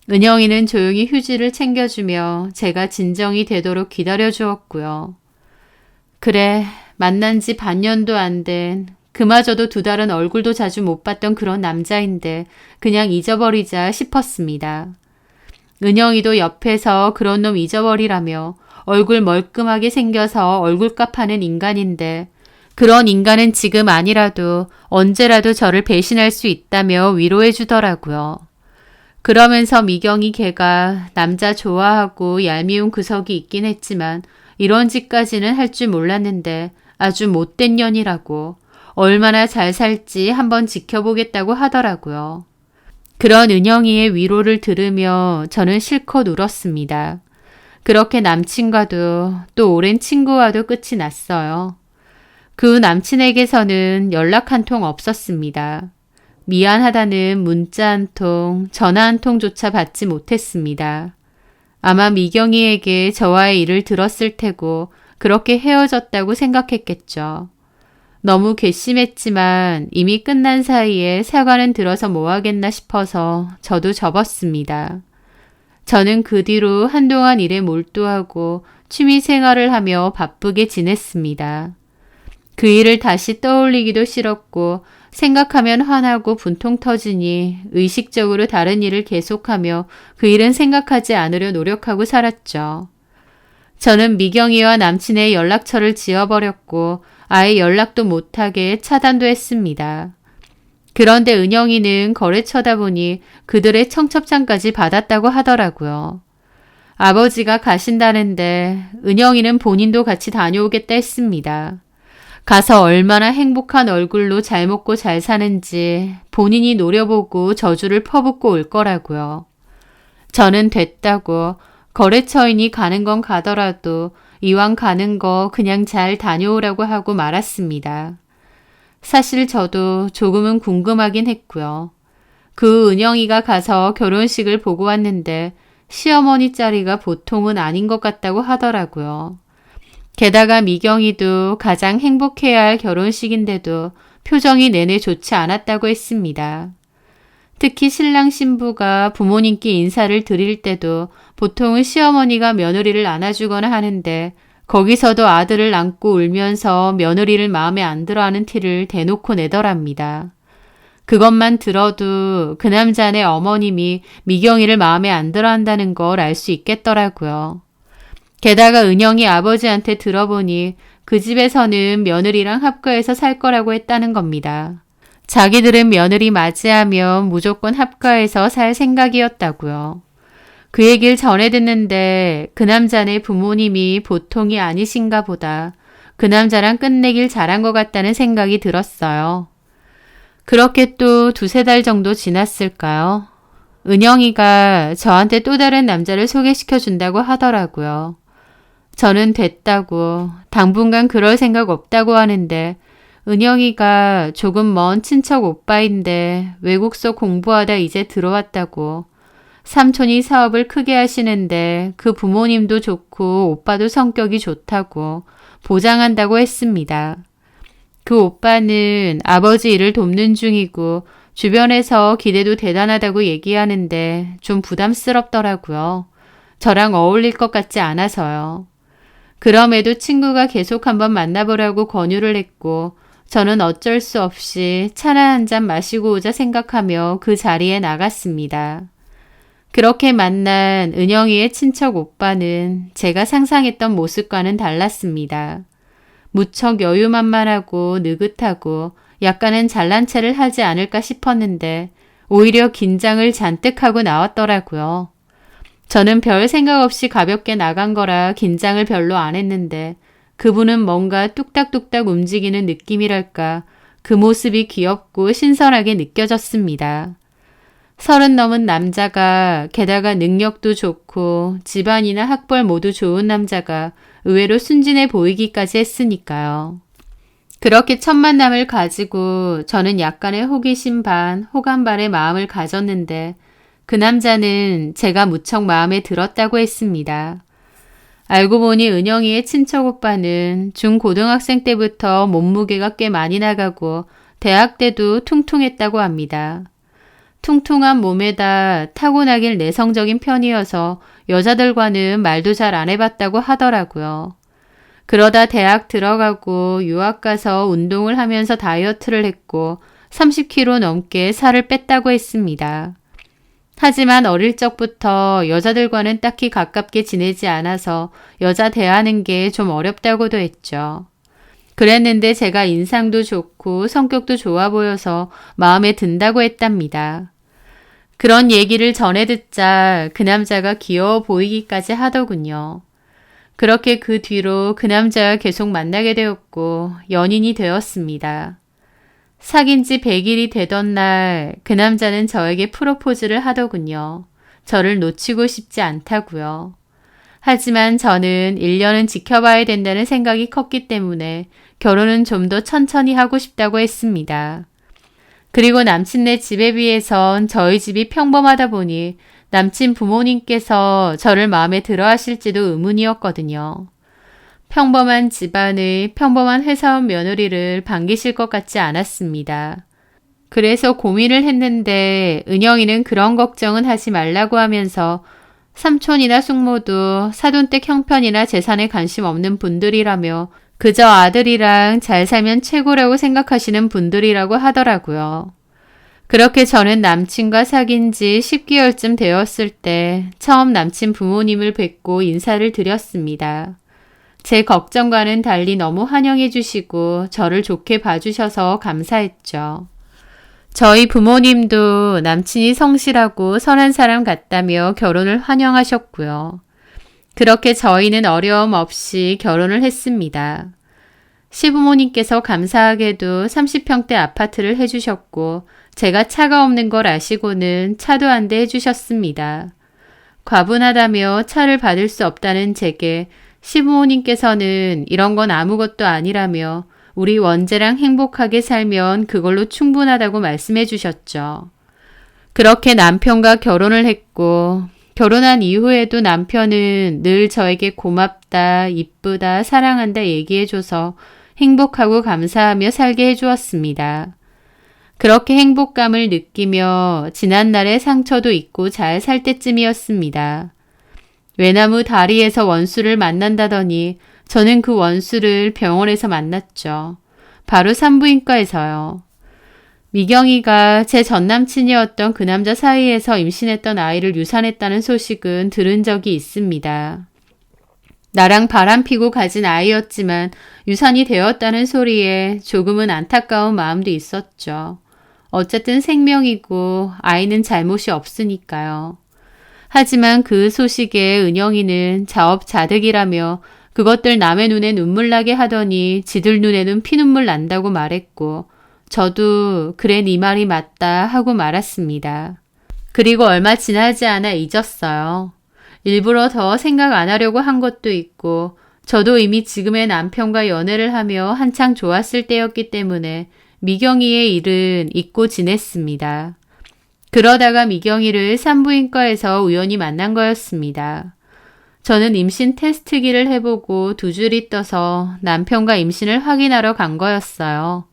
은영이는 조용히 휴지를 챙겨주며 제가 진정이 되도록 기다려주었고요. 그래, 만난 지 반년도 안 된 그마저도 2달은 얼굴도 자주 못 봤던 그런 남자인데 그냥 잊어버리자 싶었습니다. 은영이도 옆에서 그런 놈 잊어버리라며 얼굴 멀끔하게 생겨서 얼굴값 하는 인간인데 그런 인간은 지금 아니라도 언제라도 저를 배신할 수 있다며 위로해 주더라고요. 그러면서 미경이 걔가 남자 좋아하고 얄미운 구석이 있긴 했지만 이런 짓까지는 할 줄 몰랐는데 아주 못된 년이라고 얼마나 잘 살지 한번 지켜보겠다고 하더라고요. 그런 은영이의 위로를 들으며 저는 실컷 울었습니다. 그렇게 남친과도 또 오랜 친구와도 끝이 났어요. 그 남친에게서는 연락 한 통 없었습니다. 미안하다는 문자 한 통, 전화 한 통조차 받지 못했습니다. 아마 미경이에게 저와의 일을 들었을 테고 그렇게 헤어졌다고 생각했겠죠. 너무 괘씸했지만 이미 끝난 사이에 사과는 들어서 뭐하겠나 싶어서 저도 접었습니다. 저는 그 뒤로 한동안 일에 몰두하고 취미 생활을 하며 바쁘게 지냈습니다. 그 일을 다시 떠올리기도 싫었고 생각하면 화나고 분통 터지니 의식적으로 다른 일을 계속하며 그 일은 생각하지 않으려 노력하고 살았죠. 저는 미경이와 남친의 연락처를 지워버렸고 아예 연락도 못하게 차단도 했습니다. 그런데 은영이는 거래처다 보니 그들의 청첩장까지 받았다고 하더라고요. 아버지가 가신다는데 은영이는 본인도 같이 다녀오겠다 했습니다. 가서 얼마나 행복한 얼굴로 잘 먹고 잘 사는지 본인이 노려보고 저주를 퍼붓고 올 거라고요. 저는 됐다고 거래처인이 가는 건 가더라도 이왕 가는 거 그냥 잘 다녀오라고 하고 말았습니다. 사실 저도 조금은 궁금하긴 했고요. 그 은영이가 가서 결혼식을 보고 왔는데 시어머니 자리가 보통은 아닌 것 같다고 하더라고요. 게다가 미경이도 가장 행복해야 할 결혼식인데도 표정이 내내 좋지 않았다고 했습니다. 특히 신랑 신부가 부모님께 인사를 드릴 때도 보통은 시어머니가 며느리를 안아주거나 하는데 거기서도 아들을 안고 울면서 며느리를 마음에 안 들어하는 티를 대놓고 내더랍니다. 그것만 들어도 그 남자네 어머님이 미경이를 마음에 안 들어한다는 걸 알 수 있겠더라고요. 게다가 은영이 아버지한테 들어보니 그 집에서는 며느리랑 합가해서 살 거라고 했다는 겁니다. 자기들은 며느리 맞이하면 무조건 합가해서 살 생각이었다고요. 그 얘기를 전해 듣는데 그 남자네 부모님이 보통이 아니신가 보다. 그 남자랑 끝내길 잘한 것 같다는 생각이 들었어요. 그렇게 또 2-3달 정도 지났을까요? 은영이가 저한테 또 다른 남자를 소개시켜 준다고 하더라고요. 저는 됐다고 당분간 그럴 생각 없다고 하는데 은영이가 조금 먼 친척 오빠인데 외국서 공부하다 이제 들어왔다고 삼촌이 사업을 크게 하시는데 그 부모님도 좋고 오빠도 성격이 좋다고 보장한다고 했습니다. 그 오빠는 아버지 일을 돕는 중이고 주변에서 기대도 대단하다고 얘기하는데 좀 부담스럽더라고요. 저랑 어울릴 것 같지 않아서요. 그럼에도 친구가 계속 한번 만나보라고 권유를 했고 저는 어쩔 수 없이 차나 한 잔 마시고 오자 생각하며 그 자리에 나갔습니다. 그렇게 만난 은영이의 친척 오빠는 제가 상상했던 모습과는 달랐습니다. 무척 여유만만하고 느긋하고 약간은 잘난 체를 하지 않을까 싶었는데 오히려 긴장을 잔뜩 하고 나왔더라고요. 저는 별 생각 없이 가볍게 나간 거라 긴장을 별로 안 했는데 그분은 뭔가 뚝딱뚝딱 움직이는 느낌이랄까 그 모습이 귀엽고 신선하게 느껴졌습니다. 30 넘은 남자가 게다가 능력도 좋고 집안이나 학벌 모두 좋은 남자가 의외로 순진해 보이기까지 했으니까요. 그렇게 첫 만남을 가지고 저는 약간의 호기심 반, 호감 반의 마음을 가졌는데 그 남자는 제가 무척 마음에 들었다고 했습니다. 알고 보니 은영이의 친척 오빠는 중고등학생 때부터 몸무게가 꽤 많이 나가고 대학 때도 퉁퉁했다고 합니다. 퉁퉁한 몸에다 타고나길 내성적인 편이어서 여자들과는 말도 잘 안 해봤다고 하더라고요. 그러다 대학 들어가고 유학 가서 운동을 하면서 다이어트를 했고 30kg 넘게 살을 뺐다고 했습니다. 하지만 어릴 적부터 여자들과는 딱히 가깝게 지내지 않아서 여자 대하는 게 좀 어렵다고도 했죠. 그랬는데 제가 인상도 좋고 성격도 좋아 보여서 마음에 든다고 했답니다. 그런 얘기를 전해 듣자 그 남자가 귀여워 보이기까지 하더군요. 그렇게 그 뒤로 그 남자와 계속 만나게 되었고 연인이 되었습니다. 사귄 지 100일이 되던 날 그 남자는 저에게 프로포즈를 하더군요. 저를 놓치고 싶지 않다고요. 하지만 저는 1년은 지켜봐야 된다는 생각이 컸기 때문에 결혼은 좀 더 천천히 하고 싶다고 했습니다. 그리고 남친네 집에 비해선 저희 집이 평범하다 보니 남친 부모님께서 저를 마음에 들어 하실지도 의문이었거든요. 평범한 집안의 평범한 회사원 며느리를 반기실 것 같지 않았습니다. 그래서 고민을 했는데 은영이는 그런 걱정은 하지 말라고 하면서 삼촌이나 숙모도 사돈댁 형편이나 재산에 관심 없는 분들이라며 그저 아들이랑 잘 살면 최고라고 생각하시는 분들이라고 하더라고요. 그렇게 저는 남친과 사귄 지 10개월쯤 되었을 때 처음 남친 부모님을 뵙고 인사를 드렸습니다. 제 걱정과는 달리 너무 환영해 주시고 저를 좋게 봐주셔서 감사했죠. 저희 부모님도 남친이 성실하고 선한 사람 같다며 결혼을 환영하셨고요. 그렇게 저희는 어려움 없이 결혼을 했습니다. 시부모님께서 감사하게도 30평대 아파트를 해주셨고 제가 차가 없는 걸 아시고는 차도 한 대 해주셨습니다. 과분하다며 차를 받을 수 없다는 제게 시부모님께서는 이런 건 아무것도 아니라며 우리 원재랑 행복하게 살면 그걸로 충분하다고 말씀해 주셨죠. 그렇게 남편과 결혼을 했고 결혼한 이후에도 남편은 늘 저에게 고맙다, 이쁘다, 사랑한다 얘기해줘서 행복하고 감사하며 살게 해주었습니다. 그렇게 행복감을 느끼며 지난날의 상처도 잊고 잘 살 때쯤이었습니다. 외나무 다리에서 원수를 만난다더니 저는 그 원수를 병원에서 만났죠. 바로 산부인과에서요. 미경이가 제 전남친이었던 그 남자 사이에서 임신했던 아이를 유산했다는 소식은 들은 적이 있습니다. 나랑 바람피고 가진 아이였지만 유산이 되었다는 소리에 조금은 안타까운 마음도 있었죠. 어쨌든 생명이고 아이는 잘못이 없으니까요. 하지만 그 소식에 은영이는 자업자득이라며 그것들 남의 눈에 눈물 나게 하더니 지들 눈에는 피눈물 난다고 말했고 저도 그래 네 말이 맞다 하고 말았습니다. 그리고 얼마 지나지 않아 잊었어요. 일부러 더 생각 안 하려고 한 것도 있고 저도 이미 지금의 남편과 연애를 하며 한창 좋았을 때였기 때문에 미경이의 일은 잊고 지냈습니다. 그러다가 미경이를 산부인과에서 우연히 만난 거였습니다. 저는 임신 테스트기를 해보고 2줄이 떠서 남편과 임신을 확인하러 간 거였어요.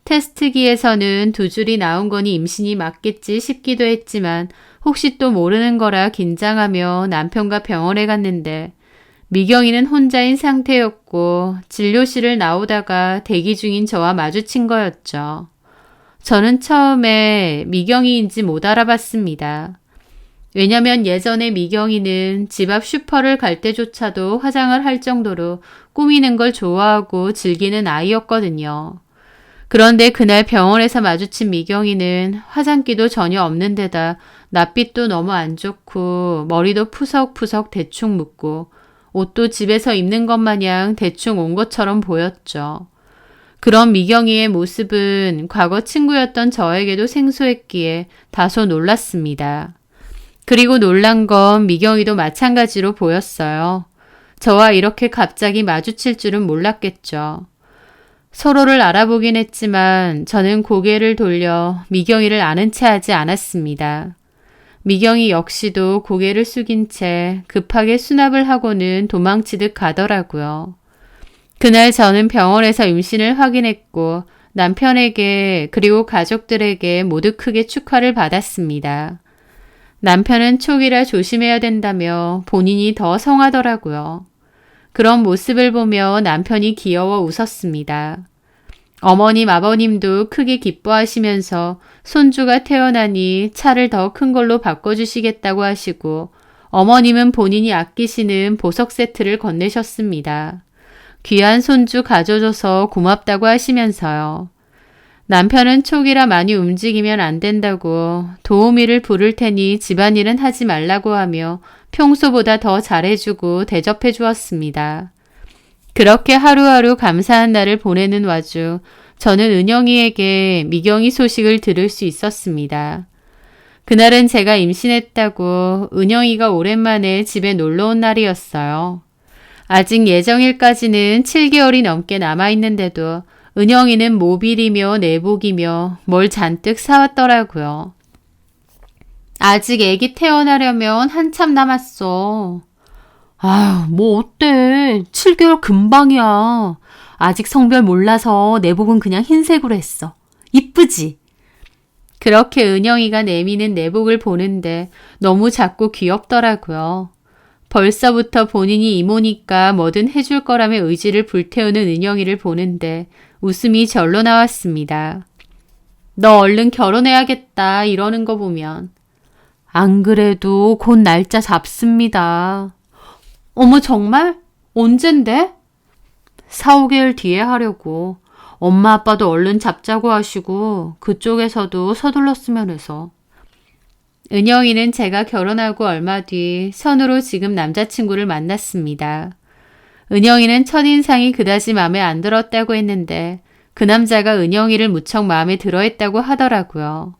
테스트기에서는 2줄이 나온 거니 임신이 맞겠지 싶기도 했지만 혹시 또 모르는 거라 긴장하며 남편과 병원에 갔는데 미경이는 혼자인 상태였고 진료실을 나오다가 대기 중인 저와 마주친 거였죠. 저는 처음에 미경이인지 못 알아봤습니다. 왜냐면 예전에 미경이는 집 앞 슈퍼를 갈 때조차도 화장을 할 정도로 꾸미는 걸 좋아하고 즐기는 아이였거든요. 그런데 그날 병원에서 마주친 미경이는 화장기도 전혀 없는 데다 낯빛도 너무 안 좋고 머리도 푸석푸석 대충 묶고 옷도 집에서 입는 것 마냥 대충 온 것처럼 보였죠. 그런 미경이의 모습은 과거 친구였던 저에게도 생소했기에 다소 놀랐습니다. 그리고 놀란 건 미경이도 마찬가지로 보였어요. 저와 이렇게 갑자기 마주칠 줄은 몰랐겠죠. 서로를 알아보긴 했지만 저는 고개를 돌려 미경이를 아는 체 하지 않았습니다. 미경이 역시도 고개를 숙인 채 급하게 수납을 하고는 도망치듯 가더라고요. 그날 저는 병원에서 임신을 확인했고 남편에게 그리고 가족들에게 모두 크게 축하를 받았습니다. 남편은 초기라 조심해야 된다며 본인이 더 성하더라고요. 그런 모습을 보며 남편이 귀여워 웃었습니다. 어머님, 아버님도 크게 기뻐하시면서 손주가 태어나니 차를 더 큰 걸로 바꿔주시겠다고 하시고 어머님은 본인이 아끼시는 보석 세트를 건네셨습니다. 귀한 손주 가져줘서 고맙다고 하시면서요. 남편은 초기라 많이 움직이면 안 된다고 도우미를 부를 테니 집안일은 하지 말라고 하며 평소보다 더 잘해주고 대접해 주었습니다. 그렇게 하루하루 감사한 날을 보내는 와중 저는 은영이에게 미경이 소식을 들을 수 있었습니다. 그날은 제가 임신했다고 은영이가 오랜만에 집에 놀러 온 날이었어요. 아직 예정일까지는 7개월이 넘게 남아있는데도 은영이는 모빌이며 내복이며 뭘 잔뜩 사왔더라고요. 아직 애기 태어나려면 한참 남았어. 아유, 뭐 어때? 7개월 금방이야. 아직 성별 몰라서 내복은 그냥 흰색으로 했어. 이쁘지? 그렇게 은영이가 내미는 내복을 보는데 너무 작고 귀엽더라고요. 벌써부터 본인이 이모니까 뭐든 해줄 거라며 의지를 불태우는 은영이를 보는데 웃음이 절로 나왔습니다. 너 얼른 결혼해야겠다 이러는 거 보면. 안 그래도 곧 날짜 잡습니다. 어머 정말? 언젠데? 4, 5개월 뒤에 하려고. 엄마 아빠도 얼른 잡자고 하시고 그쪽에서도 서둘렀으면 해서. 은영이는 제가 결혼하고 얼마 뒤 선으로 지금 남자친구를 만났습니다. 은영이는 첫인상이 그다지 마음에 안 들었다고 했는데 그 남자가 은영이를 무척 마음에 들어했다고 하더라고요.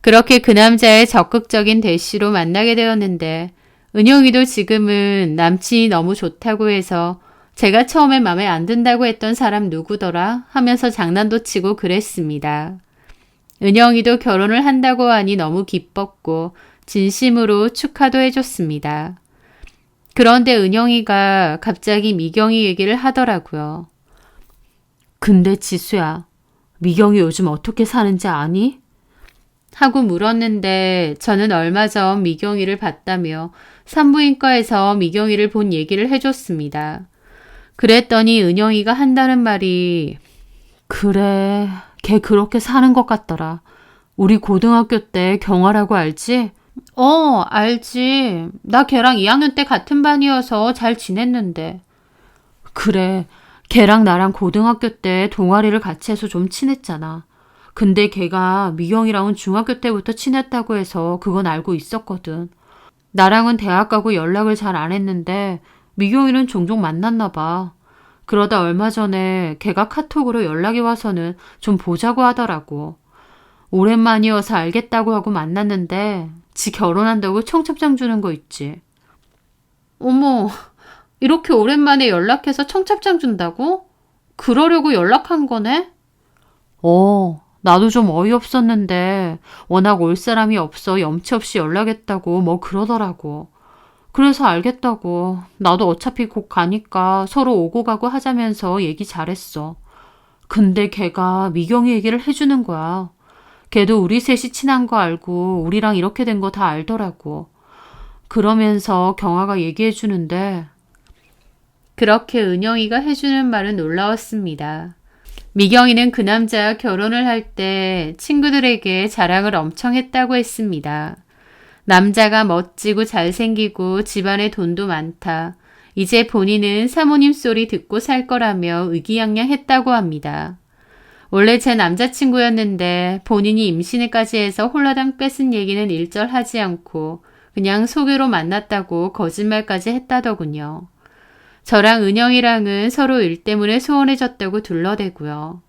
그렇게 그 남자의 적극적인 대시로 만나게 되었는데 은영이도 지금은 남친이 너무 좋다고 해서 제가 처음에 마음에 안 든다고 했던 사람 누구더라 하면서 장난도 치고 그랬습니다. 은영이도 결혼을 한다고 하니 너무 기뻤고 진심으로 축하도 해줬습니다. 그런데 은영이가 갑자기 미경이 얘기를 하더라고요. 근데 지수야, 미경이 요즘 어떻게 사는지 아니? 하고 물었는데 저는 얼마 전 미경이를 봤다며 산부인과에서 미경이를 본 얘기를 해줬습니다. 그랬더니 은영이가 한다는 말이 그래, 걔 그렇게 사는 것 같더라. 우리 고등학교 때 경아라고 알지? 알지. 나 걔랑 2학년 때 같은 반이어서 잘 지냈는데. 그래, 걔랑 나랑 고등학교 때 동아리를 같이 해서 좀 친했잖아. 근데 걔가 미경이랑은 중학교 때부터 친했다고 해서 그건 알고 있었거든. 나랑은 대학 가고 연락을 잘 안 했는데 미경이는 종종 만났나 봐. 그러다 얼마 전에 걔가 카톡으로 연락이 와서는 좀 보자고 하더라고. 오랜만이어서 알겠다고 하고 만났는데 지 결혼한다고 청첩장 주는 거 있지. 어머, 이렇게 오랜만에 연락해서 청첩장 준다고? 그러려고 연락한 거네? 나도 좀 어이없었는데 워낙 올 사람이 없어 염치 없이 연락했다고 뭐 그러더라고. 그래서 알겠다고. 나도 어차피 곧 가니까 서로 오고 가고 하자면서 얘기 잘했어. 근데 걔가 미경이 얘기를 해주는 거야. 걔도 우리 셋이 친한 거 알고 우리랑 이렇게 된 거 다 알더라고. 그러면서 경아가 얘기해 주는데 그렇게 은영이가 해주는 말은 놀라웠습니다. 미경이는 그 남자와 결혼을 할 때 친구들에게 자랑을 엄청 했다고 했습니다. 남자가 멋지고 잘생기고 집안에 돈도 많다. 이제 본인은 사모님 소리 듣고 살 거라며 의기양양했다고 합니다. 원래 제 남자친구였는데 본인이 임신을까지 해서 홀라당 뺏은 얘기는 일절 하지 않고 그냥 소개로 만났다고 거짓말까지 했다더군요. 저랑 은영이랑은 서로 일 때문에 소원해졌다고 둘러대고요.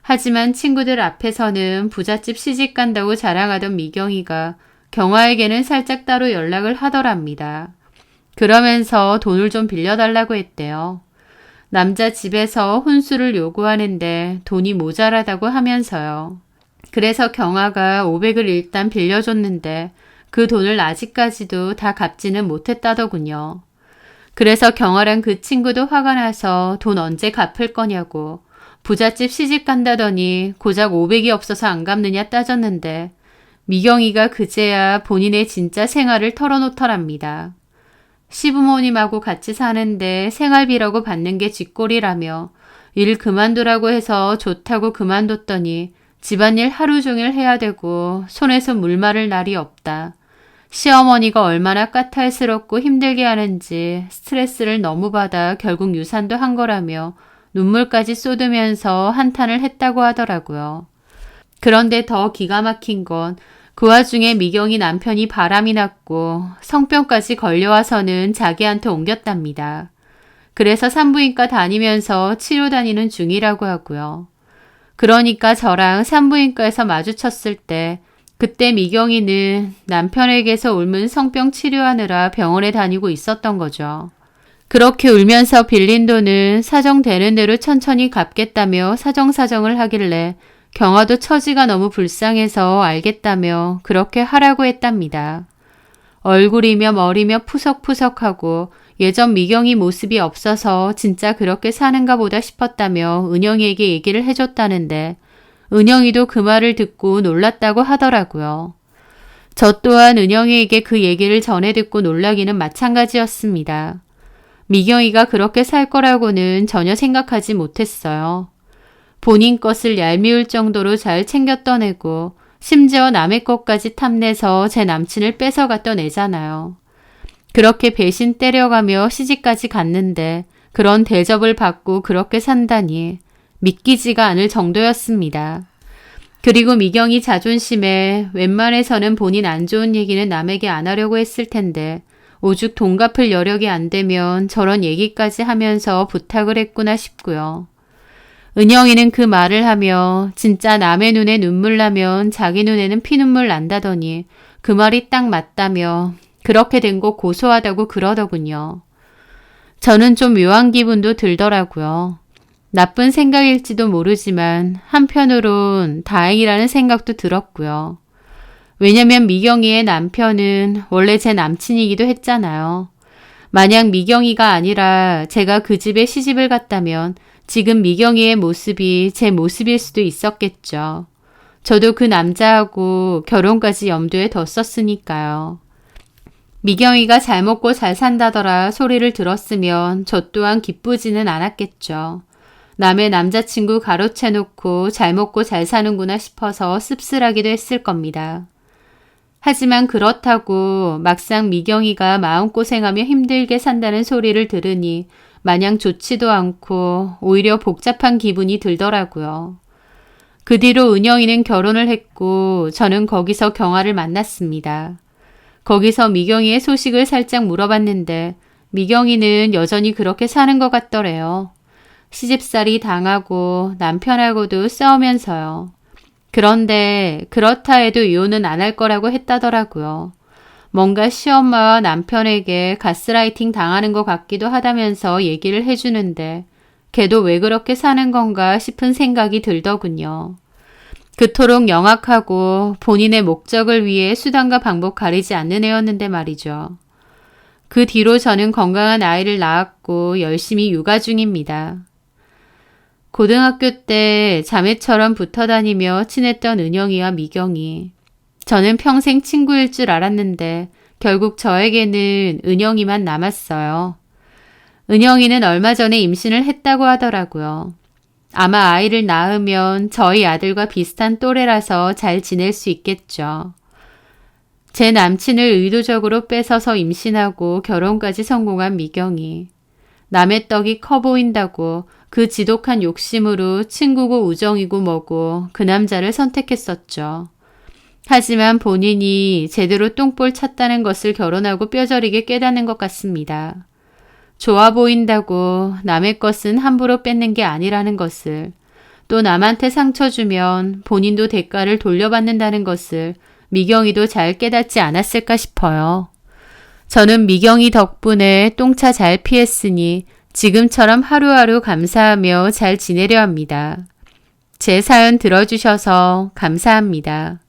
하지만 친구들 앞에서는 부잣집 시집 간다고 자랑하던 미경이가 경아에게는 살짝 따로 연락을 하더랍니다. 그러면서 돈을 좀 빌려달라고 했대요. 남자 집에서 혼수를 요구하는데 돈이 모자라다고 하면서요. 그래서 경아가 500을 일단 빌려줬는데 그 돈을 아직까지도 다 갚지는 못했다더군요. 그래서 경아랑 그 친구도 화가 나서 돈 언제 갚을 거냐고 부잣집 시집 간다더니 고작 500이 없어서 안 갚느냐 따졌는데 미경이가 그제야 본인의 진짜 생활을 털어놓더랍니다. 시부모님하고 같이 사는데 생활비라고 받는 게 쥐꼴이라며 일 그만두라고 해서 좋다고 그만뒀더니 집안일 하루 종일 해야 되고 손에서 물 마를 날이 없다. 시어머니가 얼마나 까탈스럽고 힘들게 하는지 스트레스를 너무 받아 결국 유산도 한 거라며 눈물까지 쏟으면서 한탄을 했다고 하더라고요. 그런데 더 기가 막힌 건 그 와중에 미경이 남편이 바람이 났고 성병까지 걸려와서는 자기한테 옮겼답니다. 그래서 산부인과 다니면서 치료 다니는 중이라고 하고요. 그러니까 저랑 산부인과에서 마주쳤을 때 그때 미경이는 남편에게서 옮은 성병 치료하느라 병원에 다니고 있었던 거죠. 그렇게 울면서 빌린 돈은 사정되는 대로 천천히 갚겠다며 사정사정을 하길래 경아도 처지가 너무 불쌍해서 알겠다며 그렇게 하라고 했답니다. 얼굴이며 머리며 푸석푸석하고 예전 미경이 모습이 없어서 진짜 그렇게 사는가 보다 싶었다며 은영이에게 얘기를 해줬다는데 은영이도 그 말을 듣고 놀랐다고 하더라고요. 저 또한 은영이에게 그 얘기를 전해 듣고 놀라기는 마찬가지였습니다. 미경이가 그렇게 살 거라고는 전혀 생각하지 못했어요. 본인 것을 얄미울 정도로 잘 챙겼던 애고 심지어 남의 것까지 탐내서 제 남친을 뺏어갔던 애잖아요. 그렇게 배신 때려가며 시집까지 갔는데 그런 대접을 받고 그렇게 산다니 믿기지가 않을 정도였습니다. 그리고 미경이 자존심에 웬만해서는 본인 안 좋은 얘기는 남에게 안 하려고 했을 텐데 오죽 돈 갚을 여력이 안 되면 저런 얘기까지 하면서 부탁을 했구나 싶고요. 은영이는 그 말을 하며 진짜 남의 눈에 눈물 나면 자기 눈에는 피눈물 난다더니 그 말이 딱 맞다며 그렇게 된 거 고소하다고 그러더군요. 저는 좀 묘한 기분도 들더라고요. 나쁜 생각일지도 모르지만 한편으론 다행이라는 생각도 들었고요. 왜냐면 미경이의 남편은 원래 제 남친이기도 했잖아요. 만약 미경이가 아니라 제가 그 집에 시집을 갔다면 지금 미경이의 모습이 제 모습일 수도 있었겠죠. 저도 그 남자하고 결혼까지 염두에 뒀었으니까요. 미경이가 잘 먹고 잘 산다더라 소리를 들었으면 저 또한 기쁘지는 않았겠죠. 남의 남자친구 가로채놓고 잘 먹고 잘 사는구나 싶어서 씁쓸하기도 했을 겁니다. 하지만 그렇다고 막상 미경이가 마음고생하며 힘들게 산다는 소리를 들으니 마냥 좋지도 않고 오히려 복잡한 기분이 들더라고요. 그 뒤로 은영이는 결혼을 했고 저는 거기서 경아를 만났습니다. 거기서 미경이의 소식을 살짝 물어봤는데 미경이는 여전히 그렇게 사는 것 같더래요. 시집살이 당하고 남편하고도 싸우면서요. 그런데 그렇다 해도 이혼은 안 할 거라고 했다더라고요. 뭔가 시엄마와 남편에게 가스라이팅 당하는 것 같기도 하다면서 얘기를 해주는데 걔도 왜 그렇게 사는 건가 싶은 생각이 들더군요. 그토록 영악하고 본인의 목적을 위해 수단과 방법 가리지 않는 애였는데 말이죠. 그 뒤로 저는 건강한 아이를 낳았고 열심히 육아 중입니다. 고등학교 때 자매처럼 붙어 다니며 친했던 은영이와 미경이. 저는 평생 친구일 줄 알았는데 결국 저에게는 은영이만 남았어요. 은영이는 얼마 전에 임신을 했다고 하더라고요. 아마 아이를 낳으면 저희 아들과 비슷한 또래라서 잘 지낼 수 있겠죠. 제 남친을 의도적으로 뺏어서 임신하고 결혼까지 성공한 미경이. 남의 떡이 커 보인다고 그 지독한 욕심으로 친구고 우정이고 뭐고 그 남자를 선택했었죠. 하지만 본인이 제대로 똥볼 찼다는 것을 결혼하고 뼈저리게 깨닫는 것 같습니다. 좋아 보인다고 남의 것은 함부로 뺏는 게 아니라는 것을, 또 남한테 상처 주면 본인도 대가를 돌려받는다는 것을 미경이도 잘 깨닫지 않았을까 싶어요. 저는 미경이 덕분에 똥차 잘 피했으니 지금처럼 하루하루 감사하며 잘 지내려 합니다. 제 사연 들어주셔서 감사합니다.